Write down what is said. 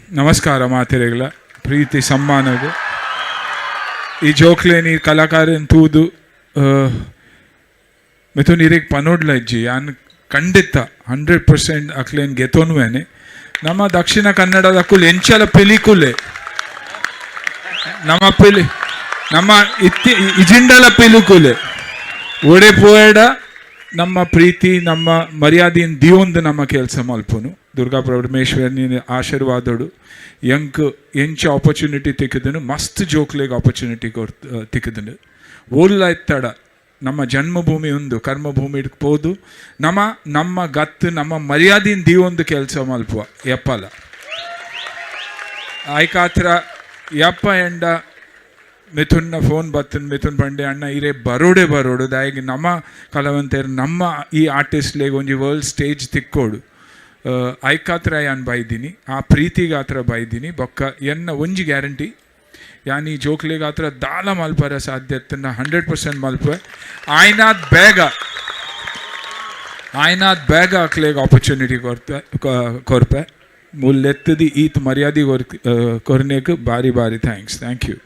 ನಮಸ್ಕಾರ ಮಾತೆರೆಗಳ ಪ್ರೀತಿ ಸಮ್ಮಾನಗಳು ಈ ಜೋಕ್ಲೇನಿ ಕಲಾಕಾರನ್ ತೂದು ಮಿಥುನ್ ಇರಿಗೆ ಪನೋಡ್ಲ ಇಜ್ಜಿ ಯಾನ್ ಖಂಡಿತ 100% ಅಕ್ಲೇನ್ ಗೆತೋನ್ವೇನೆ ನಮ್ಮ ದಕ್ಷಿಣ ಕನ್ನಡದ ಕುಲ್ ಎಂಚಲ ಪಿಲಿಕುಲೆ ನಮ್ಮ ಇಜಿಂಡಲ ಪಿಲಿಕುಲೆ ಒಡೆ ಪೋಯಡ ನಮ್ಮ ಪ್ರೀತಿ ನಮ್ಮ ಮರ್ಯಾದೆಯನ್ನು ದಿಯೊಂದು ನಮ್ಮ ಕೆಲಸ ಮಲ್ಪುನು ದುರ್ಗಾ ಪರಮೇಶ್ವರನಿ ಆಶೀರ್ವಾದಡು ಎಂಚ ಆಪರ್ಚುನಿಟಿ ತಿಕ್ಕಿದನು ಮಸ್ತ್ ಜೋಕ್ಲೆಗೆ ಆಪರ್ಚುನಿಟಿ ತಿಕ್ಕಿದನು ಓಲ್ಲ ಎತ್ತಡ ನಮ್ಮ ಜನ್ಮಭೂಮಿ ಒಂದು ಕರ್ಮಭೂಮಿ ಇಡ್ಬೋದು ನಮ್ಮ ಗತ್ತು ನಮ್ಮ ಮರ್ಯಾದೆಯನ್ನು ದಿಯೊಂದು ಕೆಲಸ ಮಲ್ಪುವ ಎಪ್ಪಲ ಆಯ್ಕಾತ್ರ ಯಪ್ಪ ಎಂಡ ಮಿಥುನ್ನ ಫೋನ್ ಬತ್ತನ್ ಮಿಥುನ್ ಪಂಡೆ ಅಣ್ಣ ಇರೇ ಬರೋಡು ದಾಯಿಗೆ ನಮ್ಮ ಕಲಾವಂತರು ನಮ್ಮ ಈ ಆರ್ಟಿಸ್ಟ್ಲೆಗೆ ಒಂಜಿ ವರ್ಲ್ಡ್ ಸ್ಟೇಜ್ ತಿಕ್ಕೋಡು ಐಕಾತ್ರ ಯಾನ್ ಬೈದಿನಿ ಆ ಪ್ರೀತಿಗಾತ್ರ ಬೈದಿನಿ ಬೊಕ್ಕ ಎನ್ನ ಒಂಜಿ ಗ್ಯಾರಂಟಿ ಯಾನ್ ಈ ಜೋಕ್ಲೆಗಾತ್ರ ದಾಲ ಮಲ್ಪರ ಸಾಧ್ಯತೆನ 100% ಮಲ್ಪೆ ಆಯ್ನಾದ್ ಬೇಗ ಅಕ್ಲೆಗೆ ಆಪರ್ಚುನಿಟಿ ಕೊರ್ಪೆ ಮುಲ್ಲೆತ್ತದಿ ಈತ್ ಮರ್ಯಾದೆ ಕೊರ್ನೆಕ್ ಬಾರಿ ಥ್ಯಾಂಕ್ಸ್ ಥ್ಯಾಂಕ್ ಯು.